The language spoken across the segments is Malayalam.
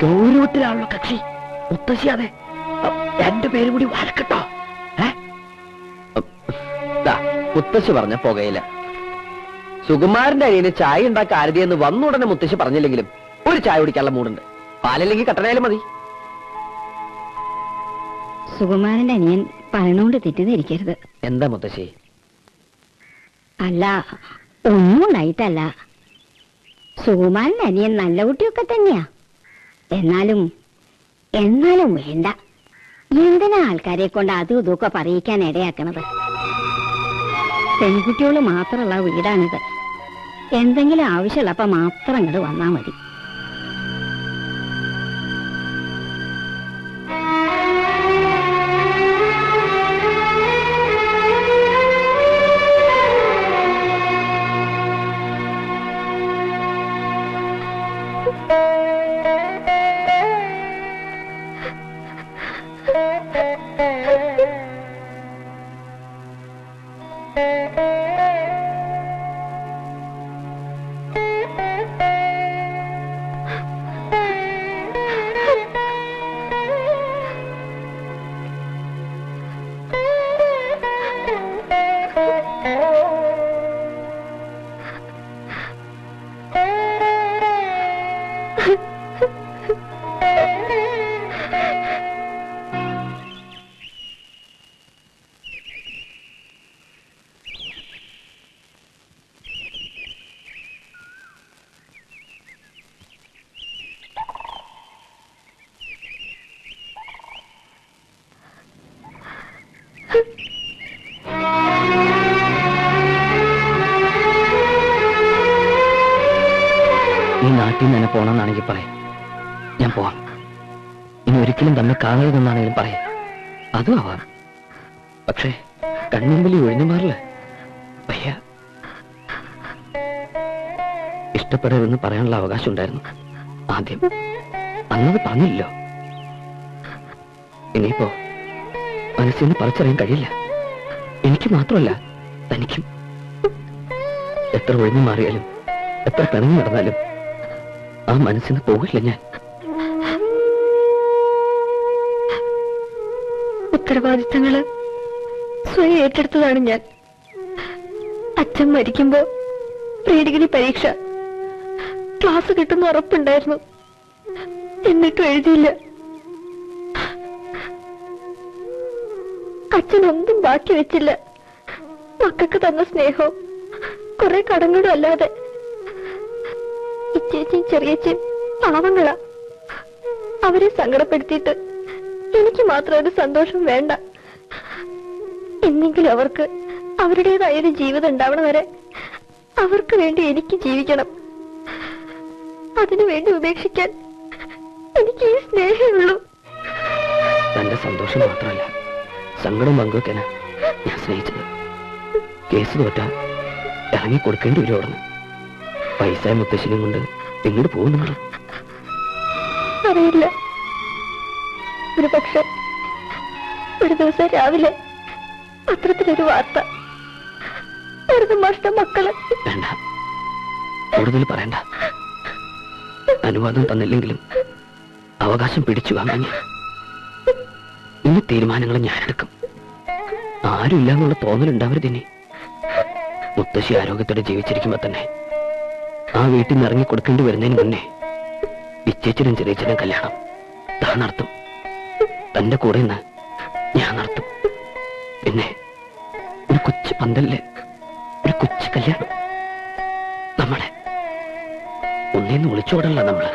ഗൗരവത്തിലാണല്ലോ കക്ഷി. മുത്തശ്ശിയാതെ എന്റെ പേര് കൂടി വഴക്കട്ടോ. മുത്തശ്ശി പറഞ്ഞ പുകയില്ല. സുകുമാരന്റെ അനിയന് ചായ ഉണ്ടാക്കി ആരതിയെന്ന് വന്നുടനെ മുത്തശ്ശി പറഞ്ഞില്ലെങ്കിലും ഒരു ചായ കുടിക്കാനുള്ള മൂടുണ്ട്. പാലല്ലെങ്കിൽ കട്ടനായാലും മതി. സുകുമാരന്റെ അനിയൻ പറഞ്ഞുകൊണ്ട് തെറ്റിദ്ധരിക്കരുത്. എന്താ മുത്തശ്ശി? അല്ല, ഒന്നും ഉണ്ടായിട്ടല്ല. സുകുമാരന്റെ അനിയൻ നല്ല കുട്ടിയൊക്കെ തന്നെയാ. എന്നാലും വേണ്ട, എന്തിനാ ആൾക്കാരെ കൊണ്ട് അതും ഇതൊക്കെ പറയിക്കാൻ ഇടയാക്കണത്? പെൺകുട്ടികൾ മാത്രമുള്ള വീടാണിത്. എന്തെങ്കിലും ആവശ്യമുള്ളപ്പോ മാത്രം ഇങ്ങോട്ട് വന്നാ മതി. ഈ നാട്ടിൽ നിന്ന് തന്നെ പോണമെന്നാണെങ്കിൽ പറയാം, ഞാൻ പോവാം. ഇനി ഒരിക്കലും തന്നെ കാണരുതെന്നാണെങ്കിലും പറയാം, അതും ആവാം. പക്ഷേ കൺമുമ്പിൽ ഒഴിഞ്ഞു മാറില്ല. വയ്യ. ഇഷ്ടപ്പെടരുതെന്ന് പറയാനുള്ള അവകാശം ഉണ്ടായിരുന്നു ആദ്യം. അന്നത് പറഞ്ഞില്ലല്ലോ. ഇനിയിപ്പോ മനസ്സിൽ നിന്ന് പറിച്ചറിയാൻ കഴിയില്ല. എനിക്ക് മാത്രമല്ല, തനിക്കും. എത്ര ഒഴിഞ്ഞു മാറിയാലും എത്ര പിണങ്ങി നടന്നാലും ആ മനസ്സിന് പോകില്ല ഞാൻ. ഉത്തരവാദിത്തങ്ങള് സ്വയം ഏറ്റെടുത്തതാണ് ഞാൻ. അച്ഛൻ മരിക്കുമ്പോ പ്രീ ഡിഗ്രി പരീക്ഷ ക്ലാസ് കിട്ടുന്ന ഉറപ്പുണ്ടായിരുന്നു. എന്നിട്ടും എഴുതിയില്ല. അച്ഛനൊന്നും ബാക്കി വെച്ചില്ല. മക്കൾക്ക് തന്ന സ്നേഹവും കുറെ കടങ്ങളും അല്ലാതെ. ഇച്ചേച്ചിയും ചെറിയച്ചയും പാവങ്ങളാ. അവരെ സങ്കടപ്പെടുത്തിയിട്ട് എനിക്ക് മാത്രം ഒരു സന്തോഷം വേണ്ട. എന്നെങ്കിലും അവർക്ക് അവരുടേതായൊരു ജീവിതം ഉണ്ടാവണ വരെ അവർക്ക് വേണ്ടി എനിക്ക് ജീവിക്കണം. അതിനുവേണ്ടി ഉപേക്ഷിക്കാൻ എനിക്ക് ഈ സ്നേഹമുള്ളൂ. തന്റെ സന്തോഷം മാത്രമല്ല, സങ്കടം പങ്കുവെക്കാനാ ഞാൻ സ്നേഹിച്ചത്. കേസ് തോറ്റാ ഇറങ്ങി കൊടുക്കേണ്ടി വരും. ഓടുന്നു പൈസ മുത്തശ്ശിനും കൊണ്ട് എങ്ങോട്ട് പോകും നിങ്ങൾ? അറിയില്ല. ഒരു പക്ഷെ ഒരു ദിവസം രാവിലെ പത്രത്തിലൊരു വാർത്ത, വെറുതെ നഷ്ട മക്കള്. വേണ്ട, കൂടുതൽ പറയണ്ട. അനുവാദം തന്നില്ലെങ്കിലും അവകാശം പിടിച്ചു വാങ്ങാൻ ഇനി തീരുമാനങ്ങൾ ഞാനെടുക്കും. ആരുമില്ല എന്നുള്ള തോന്നലുണ്ടാവരുതിനി. മുത്തശ്ശി ആരോഗ്യത്തോടെ ജീവിച്ചിരിക്കുമ്പോ തന്നെ ആ വീട്ടിൽ നിന്ന് ഇറങ്ങി കൊടുക്കേണ്ടി വരുന്നതിന് മുന്നേ ഇച്ചേച്ചനും ചെറിയച്ചനും കല്യാണം താൻ നടത്തും. തന്റെ കൂടെ നിന്ന് ഞാൻ നടത്തും. പിന്നെ ഒരു കൊച്ചു പന്തലില് ഒരു കൊച്ചു കല്യാണം. നമ്മളെ ഒന്നേന്ന് വിളിച്ചോടല്ല നമ്മള്.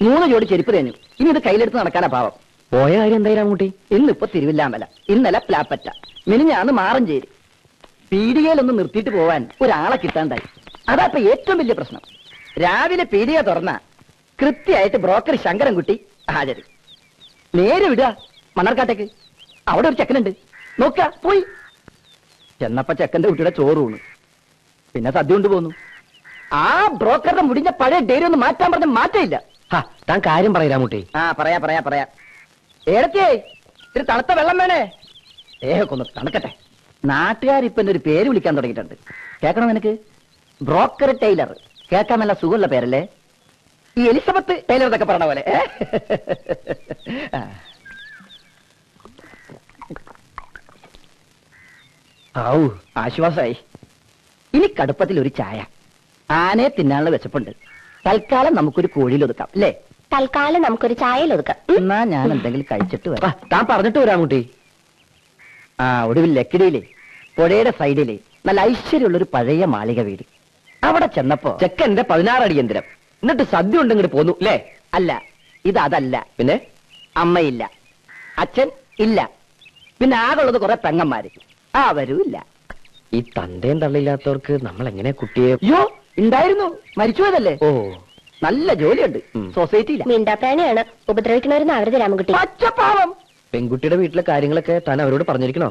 മൂന്ന് ജോഡി ചെരുപ്പ് തേഞ്ഞു. ഇനി ഇത് കയ്യിലെടുത്ത് നടക്കാനാ പാവം. പോയ കാര്യം എന്തായാലും അങ്ങോട്ടി? ഇന്നിപ്പോ തിരുവില്ലാമല, ഇന്നലെ പ്ലാപ്പറ്റ, മിനിഞ്ഞാന്ന് മാറഞ്ചേരി. പീടികയിലൊന്നും നിർത്തിയിട്ട് പോവാൻ ഒരാളെ കിട്ടാണ്ടായി. അതാ ഇപ്പൊ ഏറ്റവും വലിയ പ്രശ്നം. രാവിലെ പീടിക തുറന്ന കൃത്യമായിട്ട് ബ്രോക്കർ ശങ്കരൻകുട്ടി ഹാജര്. നേരെ വിടുക മണ്ണാർക്കാട്ടേക്ക്. അവിടെ ഒരു ചെക്കനുണ്ട്, നോക്ക പോയി. ചെന്നപ്പോ ചെക്കന്റെ കുട്ടിയുടെ ചോറൂണ്, പിന്നെ സദ്യ കൊണ്ട് പോന്നു. ആ ബ്രോക്കറുടെ മുടിഞ്ഞ പഴയ ഡേരി ഒന്ന് മാറ്റാൻ പറഞ്ഞ മാറ്റമില്ല. താൻ കാര്യം പറയരാ മുട്ടി. ആ പറയാ ഏടത്തിയേ, ഇത്തിരി തണുത്ത വെള്ളം വേണേ. കൊന്ന് തണുക്കട്ടെ. നാട്ടുകാരിപ്പൊ എന്റെ ഒരു പേര് വിളിക്കാൻ തുടങ്ങിയിട്ടുണ്ട്. കേൾക്കണം നിനക്ക്? Broker tailor. കേൾക്കാൻ നല്ല സുഖമുള്ള പേരല്ലേ? ഈ എലിസബത്ത് ടൈലർ എന്നൊക്കെ പറഞ്ഞ പോലെ. ഔ, ആശ്വാസമായി. ഇനി കടുപ്പത്തിൽ ഒരു ചായ. ആനയെ തിന്നാനുള്ള വിശപ്പുണ്ട്. തൽക്കാലം നമുക്കൊരു കോഴിയിൽ ഒതുക്കാം അല്ലേ? തൽക്കാലം നമുക്കൊരു ചായയിൽ ഒതുക്കാം. എന്നാ ഞാൻ എന്തെങ്കിലും കഴിച്ചിട്ട് വരാം. താൻ പറഞ്ഞിട്ട് വരാ മുട്ടി. ആ ഒടുവിൽ ലക്കിടിയിലെ പുഴയുടെ സൈഡിലെ നല്ല ഐശ്വര്യമുള്ളൊരു പഴയ മാളിക വീട്. അവിടെ ചെന്നപ്പോ ചെക്കന്റെ 16 അടി യന്ത്രം, എന്നിട്ട് സദ്യ ഉണ്ട് ഇങ്ങോട്ട് പോന്നു അല്ലേ? അല്ല, അതല്ല. പിന്നെ അമ്മയില്ല, അച്ഛൻ ഇല്ല, പിന്നെ ആകുള്ളത് കുറെ പെങ്ങന്മാര്, അവരും ഇല്ല. ഈ തന്തയും തള്ളില്ലാത്തവർക്ക് നമ്മൾ എങ്ങനെ കുട്ടിയെ? അയ്യോ, ഉണ്ടായിരുന്നു, മരിച്ചുപോയതല്ലേ. ഓ, നല്ല ജോലിയുണ്ട്, സൊസൈറ്റിയില്ല. മിണ്ടാപ്രാണിയാണ്, ഉപദ്രവിക്കണവരെന്ന് അവരുടെ രാമൻകുട്ടി. പച്ചപ്പാവം. പെൺകുട്ടിയുടെ വീട്ടിലെ കാര്യങ്ങളൊക്കെ താൻ അവരോട് പറഞ്ഞിരിക്കണോ?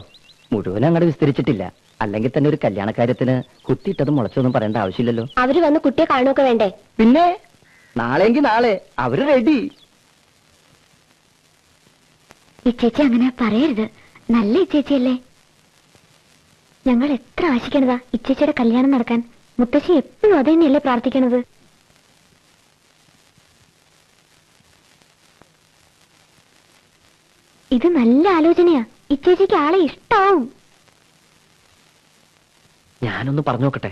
മുഴുവൻ അങ്ങോട്ട് വിസ്തരിച്ചിട്ടില്ല. അല്ലെങ്കിൽ തന്നെ ഒരു കല്യാണക്കാര്യത്തിന് കുത്തിയിട്ടതും മുളച്ചൊന്നും പറയേണ്ട ആവശ്യമില്ലല്ലോ. അവര് വന്ന് കുട്ടിയെ കാണുകയൊക്കെ വേണ്ടേ? പിന്നെ നാളെങ്കിൽ നാളെ അവര് റെഡി. ഇച്ചേച്ചി അങ്ങനെ പറയരുത്, നല്ല ഇച്ചേച്ചിയല്ലേ. ഞങ്ങൾ എത്ര ആശിക്കണതാ ഇച്ചേച്ചിയുടെ കല്യാണം നടക്കാൻ. മുത്തശ്ശി എപ്പോഴും അത് തന്നെയല്ലേ പ്രാർത്ഥിക്കണത്. ഇത് നല്ല ആലോചനയാ. ഇച്ചേച്ചിക്ക് ആളെ ഇഷ്ടാവും. ഞാനൊന്ന് പറഞ്ഞു നോക്കട്ടെ.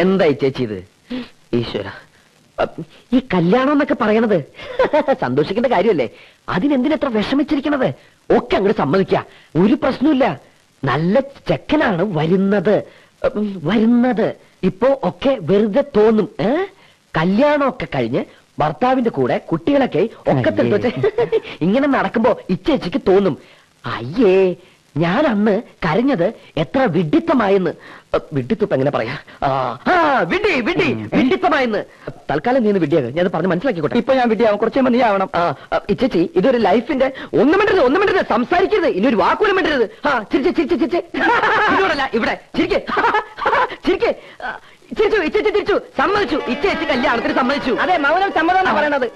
എന്തായി ചേച്ചി ഇത്? ഈശ്വര, ഈ കല്യാണം എന്നൊക്കെ പറയണത് സന്തോഷിക്കേണ്ട കാര്യമല്ലേ? അതിനെന്തിനെത്ര വിഷമിച്ചിരിക്കണത്? ഒക്കെ അങ്ങോട്ട് സമ്മതിക്ക, ഒരു പ്രശ്നമില്ല. നല്ല ചെക്കനാണ് വരുന്നത്. ഇപ്പോ ഒക്കെ വെറുതെ തോന്നും. കല്യാണമൊക്കെ കഴിഞ്ഞ് ഭർത്താവിന്റെ കൂടെ കുട്ടികളൊക്കെ ഒക്കെ തെളിച്ച് ഇങ്ങനെ നടക്കുമ്പോ ഇച്ചേച്ചിക്ക് തോന്നും, അയ്യേ ഞാൻ അന്ന് കരഞ്ഞത് എത്ര വിഡിത്തമായെന്ന്. വിഡിത്തം എങ്ങനെ പറയാ? വിഡിത്തമായെന്ന്. തൽക്കാലം നീ വിഡിയാകും, ഞാൻ പറഞ്ഞ് മനസ്സിലാക്കിക്കോട്ടെ. ഇപ്പൊ ഞാൻ വിഡിയാവും, കുറച്ച് നീ ആവണം. ഇച്ചേച്ചി, ഇതൊരു ലൈഫിന്റെ ഒന്നും മിണ്ടരുത്, സംസാരിക്കരുത്, ഇനി ഒരു വാക്കുപോലും മിണ്ടരുത്. ചിരിച്ച് ഇവിടെ ചിരിച്ചു. സമ്മതിച്ചു, ഇച്ചേച്ചി കല്യാണത്തിന് സമ്മതിച്ചു. അതെ, മൗനം സമ്മതം പറയണത്.